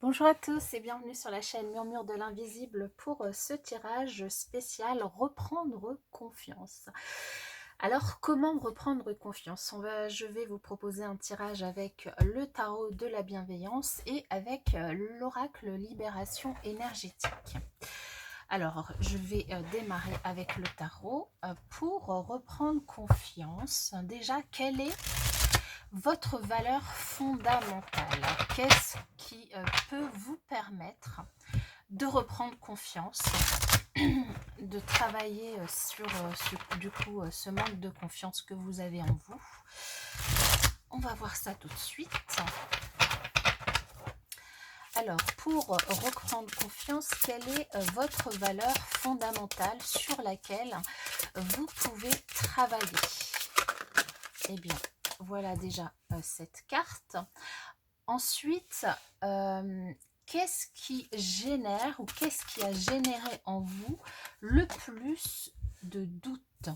Bonjour à tous et bienvenue sur la chaîne Murmure de l'Invisible pour ce tirage spécial Reprendre confiance. Alors, comment reprendre confiance? Je vais vous proposer un tirage avec le tarot de la bienveillance et avec l'oracle libération énergétique. Alors, je vais démarrer avec le tarot pour reprendre confiance. Déjà, quelle est votre valeur fondamentale? Qu'est-ce qui peut vous permettre de reprendre confiance, de travailler sur du coup ce manque de confiance que vous avez en vous? On va voir ça tout de suite. Alors, pour reprendre confiance, quelle est votre valeur fondamentale sur laquelle vous pouvez travailler? Eh bien, voilà déjà cette carte. Ensuite, qu'est-ce qui génère ou qu'est-ce qui a généré en vous le plus de doutes?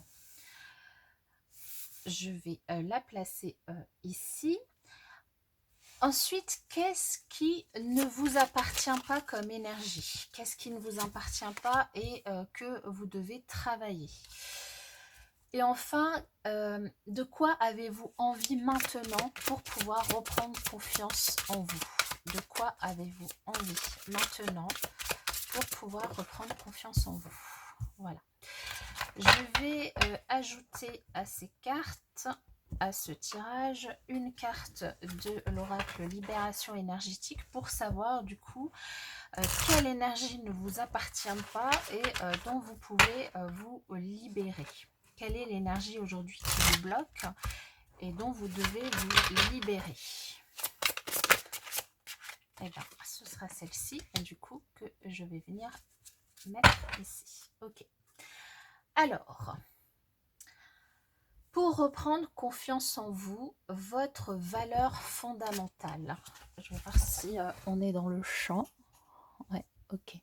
Je vais la placer ici. Ensuite, qu'est-ce qui ne vous appartient pas comme énergie? Qu'est-ce qui ne vous appartient pas et que vous devez travailler? Et enfin, de quoi avez-vous envie maintenant pour pouvoir reprendre confiance en vous? De quoi avez-vous envie maintenant pour pouvoir reprendre confiance en vous? Voilà. Je vais ajouter à ces cartes, à ce tirage, une carte de l'oracle libération énergétique pour savoir du coup quelle énergie ne vous appartient pas et dont vous pouvez vous libérer. Quelle est l'énergie aujourd'hui qui vous bloque et dont vous devez vous libérer? Et bien, ce sera celle-ci, du coup, que je vais venir mettre ici. Ok. Alors, pour reprendre confiance en vous, votre valeur fondamentale. Je vais voir si on est dans le champ. Ouais, ok.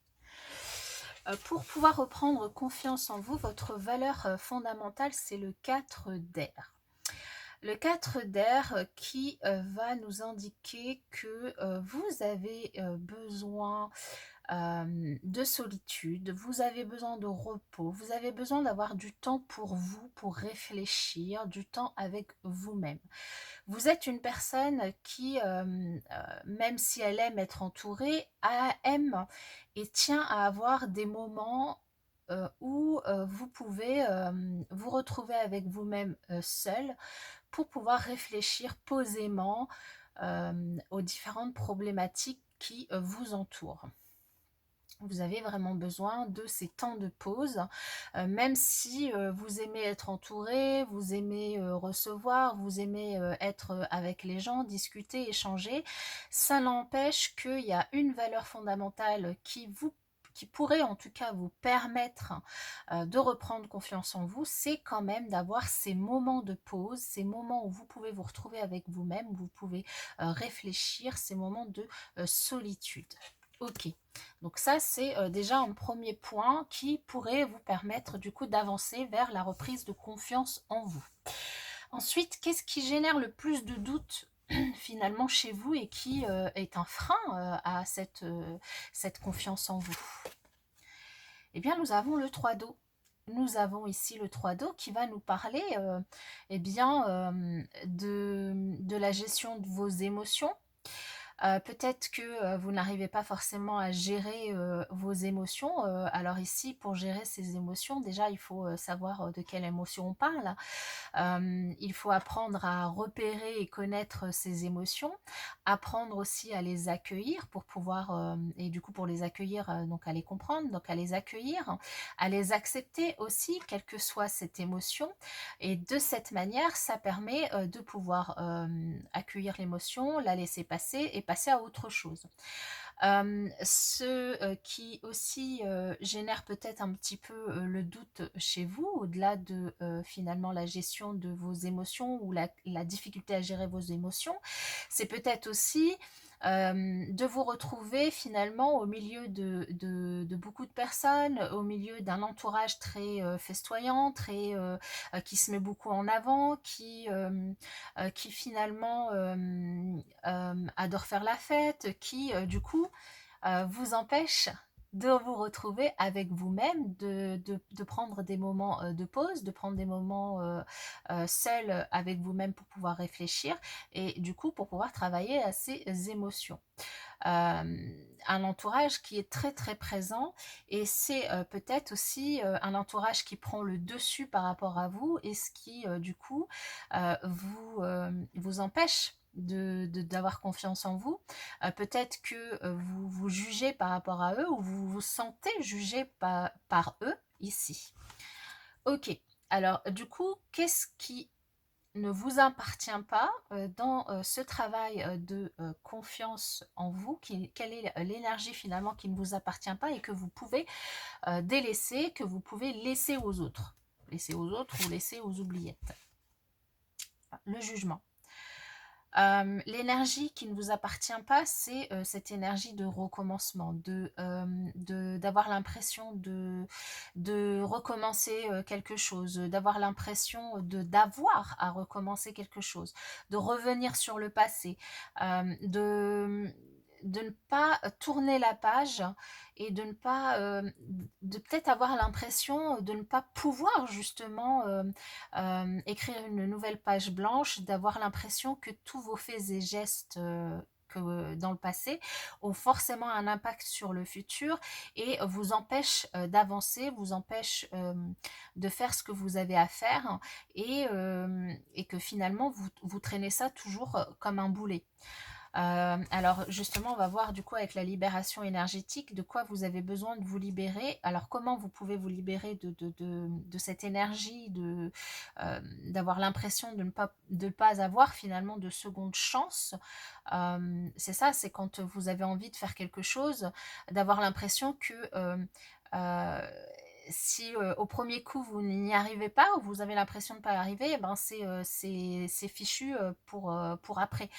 Pour pouvoir reprendre confiance en vous, votre valeur fondamentale, c'est le 4 d'air. Le 4 d'air qui va nous indiquer que vous avez besoin de solitude, vous avez besoin de repos, vous avez besoin d'avoir du temps pour vous, pour réfléchir, du temps avec vous-même. Vous êtes une personne qui, même si elle aime être entourée, aime et tient à avoir des moments où vous pouvez vous retrouver avec vous-même seul pour pouvoir réfléchir posément aux différentes problématiques qui vous entourent. Vous avez vraiment besoin de ces temps de pause, même si vous aimez être entouré, vous aimez recevoir, vous aimez être avec les gens, discuter, échanger. Ça n'empêche qu'il y a une valeur fondamentale qui pourrait en tout cas vous permettre de reprendre confiance en vous, c'est quand même d'avoir ces moments de pause, ces moments où vous pouvez vous retrouver avec vous-même, vous pouvez réfléchir, ces moments de solitude. Ok, donc ça c'est déjà un premier point qui pourrait vous permettre du coup d'avancer vers la reprise de confiance en vous. Ensuite, qu'est-ce qui génère le plus de doutes finalement chez vous et qui est un frein à cette confiance en vous? Eh bien, nous avons le 3 d'eau. Nous avons ici le 3 d'eau qui va nous parler eh bien, de la gestion de vos émotions. Peut-être que vous n'arrivez pas forcément à gérer vos émotions. Alors ici, pour gérer ces émotions, déjà, il faut savoir de quelle émotion on parle. Il faut apprendre à repérer et connaître ses émotions, apprendre aussi à les accueillir pour pouvoir, et du coup pour les accueillir, donc à les comprendre, donc à les accueillir, à les accepter aussi, quelle que soit cette émotion. Et de cette manière, ça permet de pouvoir accueillir l'émotion, la laisser passer et passer à autre chose. Ce qui aussi génère peut-être un petit peu le doute chez vous, au-delà de finalement la gestion de vos émotions ou la difficulté à gérer vos émotions, c'est peut-être aussi de vous retrouver finalement au milieu de beaucoup de personnes, au milieu d'un entourage très festoyant, très, qui se met beaucoup en avant, qui finalement adore faire la fête, qui du coup vous empêche de vous retrouver avec vous-même, de prendre des moments de pause, de prendre des moments seuls avec vous-même pour pouvoir réfléchir et du coup pour pouvoir travailler à ces émotions. Un entourage qui est très très présent et c'est peut-être aussi un entourage qui prend le dessus par rapport à vous et ce qui du coup vous empêche d'avoir confiance en vous. Peut-être que vous vous jugez par rapport à eux ou vous vous sentez jugé par eux ici. Ok, alors du coup, qu'est-ce qui ne vous appartient pas dans ce travail de confiance en vous, quelle est l'énergie finalement qui ne vous appartient pas et que vous pouvez délaisser, que vous pouvez laisser aux autres ou laisser aux oubliettes. Le jugement. L'énergie qui ne vous appartient pas, c'est cette énergie de recommencement, d'avoir l'impression de recommencer quelque chose, d'avoir l'impression d'avoir à recommencer quelque chose, de revenir sur le passé, de ne pas tourner la page et de ne pas, de peut-être avoir l'impression de ne pas pouvoir justement écrire une nouvelle page blanche, d'avoir l'impression que tous vos faits et gestes que dans le passé ont forcément un impact sur le futur et vous empêchent d'avancer, vous empêchent de faire ce que vous avez à faire et que finalement vous traînez ça toujours comme un boulet. Alors justement, on va voir du coup avec la libération énergétique de quoi vous avez besoin de vous libérer. Alors comment vous pouvez vous libérer de cette énergie, d'avoir l'impression de ne pas avoir finalement de seconde chance. C'est ça, c'est quand vous avez envie de faire quelque chose, d'avoir l'impression que euh, si au premier coup vous n'y arrivez pas ou vous avez l'impression de ne pas y arriver, eh ben c'est fichu pour après.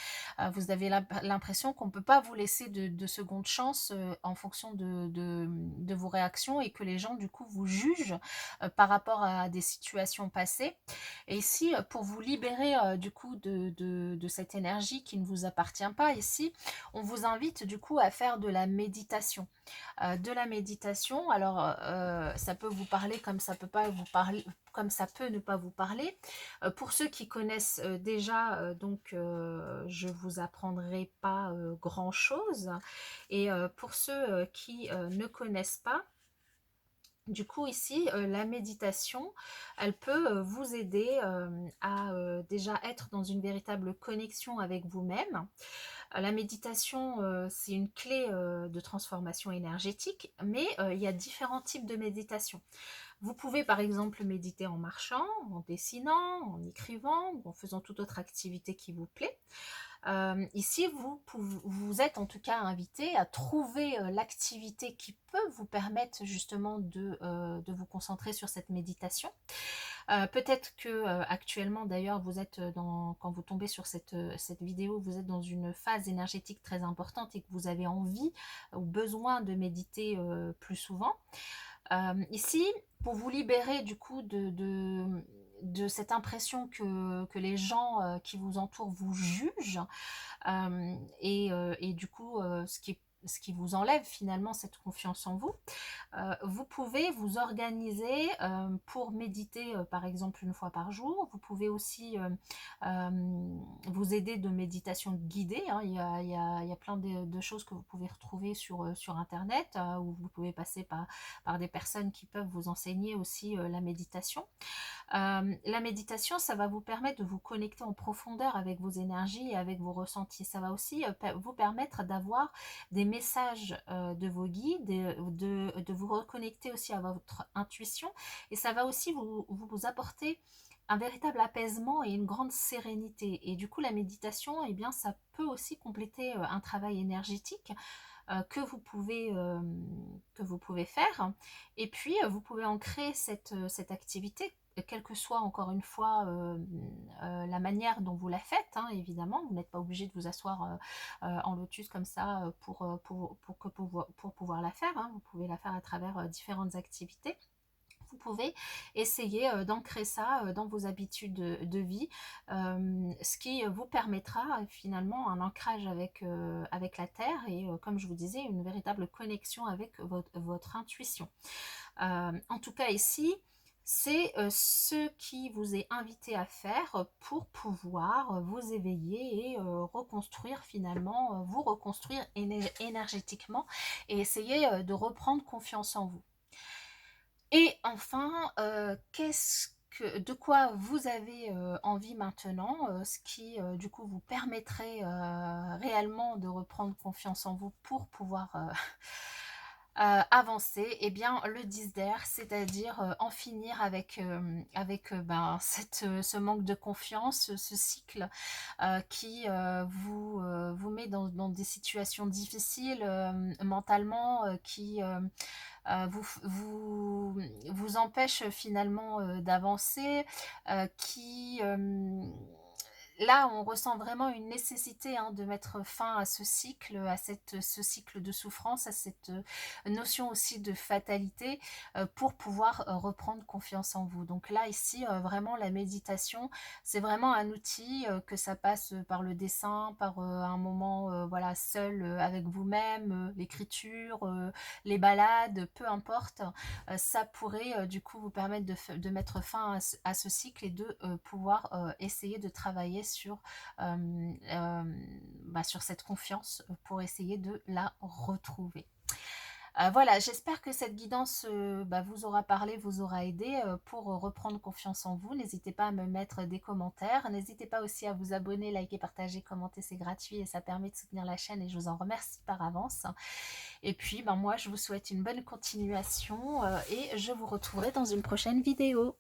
Vous avez l'impression qu'on ne peut pas vous laisser de seconde chance en fonction de vos réactions et que les gens du coup vous jugent par rapport à des situations passées. Et ici, pour vous libérer du coup de cette énergie qui ne vous appartient pas, ici, on vous invite du coup à faire de la méditation. De la méditation, alors ça peut vous parler comme ça peut pas vous parler, comme ça peut ne pas vous parler. Pour ceux qui connaissent déjà, donc je vous apprendrai pas grand chose. Et pour ceux qui ne connaissent pas, du coup, ici, la méditation, elle peut vous aider à déjà être dans une véritable connexion avec vous-même. La méditation, c'est une clé de transformation énergétique, mais il y a différents types de méditation. Vous pouvez par exemple méditer en marchant, en dessinant, en écrivant ou en faisant toute autre activité qui vous plaît. Ici, vous êtes en tout cas invité à trouver l'activité qui peut vous permettre justement de vous concentrer sur cette méditation. Peut-être que actuellement d'ailleurs vous êtes quand vous tombez sur cette vidéo, vous êtes dans une phase énergétique très importante et que vous avez envie ou besoin de méditer plus souvent. Ici, pour vous libérer du coup de cette impression que les gens qui vous entourent vous jugent et du coup ce qui vous enlève finalement cette confiance en vous, vous pouvez vous organiser pour méditer par exemple une fois par jour. Vous pouvez aussi vous aider de méditation guidée, hein. Il y a plein de choses que vous pouvez retrouver sur internet où vous pouvez passer par des personnes qui peuvent vous enseigner aussi la méditation. La méditation, ça va vous permettre de vous connecter en profondeur avec vos énergies et avec vos ressentis. Ça va aussi vous permettre d'avoir des messages de vos guides, de vous reconnecter aussi à votre intuition. Et ça va aussi vous apporter un véritable apaisement et une grande sérénité. Et du coup, la méditation, eh bien, ça peut aussi compléter un travail énergétique que vous pouvez faire. Et puis, vous pouvez ancrer cette activité quelle que soit encore une fois la manière dont vous la faites, hein, évidemment, vous n'êtes pas obligé de vous asseoir en lotus comme ça pour pouvoir la faire, hein. Vous pouvez la faire à travers différentes activités. Vous pouvez essayer d'ancrer ça dans vos habitudes de vie, ce qui vous permettra finalement un ancrage avec la terre et comme je vous disais, une véritable connexion avec votre intuition. En tout cas ici, c'est ce qui vous est invité à faire pour pouvoir vous éveiller et reconstruire finalement, vous reconstruire énergétiquement et essayer de reprendre confiance en vous. Et enfin, de quoi vous avez envie maintenant, ce qui du coup vous permettrait réellement de reprendre confiance en vous pour pouvoir avancer, et eh bien le 10 d'air, c'est-à-dire en finir avec ce manque de confiance, ce cycle qui vous met dans des situations difficiles mentalement, qui vous empêche finalement d'avancer, qui là on ressent vraiment une nécessité hein, de mettre fin à ce cycle, ce cycle de souffrance, à cette notion aussi de fatalité pour pouvoir reprendre confiance en vous. Donc là ici vraiment la méditation, c'est vraiment un outil que ça passe par le dessin, par un moment voilà seul avec vous-même, l'écriture, les balades, peu importe, ça pourrait du coup vous permettre de mettre fin à ce cycle et de pouvoir essayer de travailler sur cette confiance pour essayer de la retrouver. Voilà, j'espère que cette guidance vous aura parlé, vous aura aidé pour reprendre confiance en vous. N'hésitez pas à me mettre des commentaires. N'hésitez pas aussi à vous abonner, liker, partager, commenter, c'est gratuit et ça permet de soutenir la chaîne et je vous en remercie par avance. Et puis, moi, je vous souhaite une bonne continuation et je vous retrouverai dans une prochaine vidéo.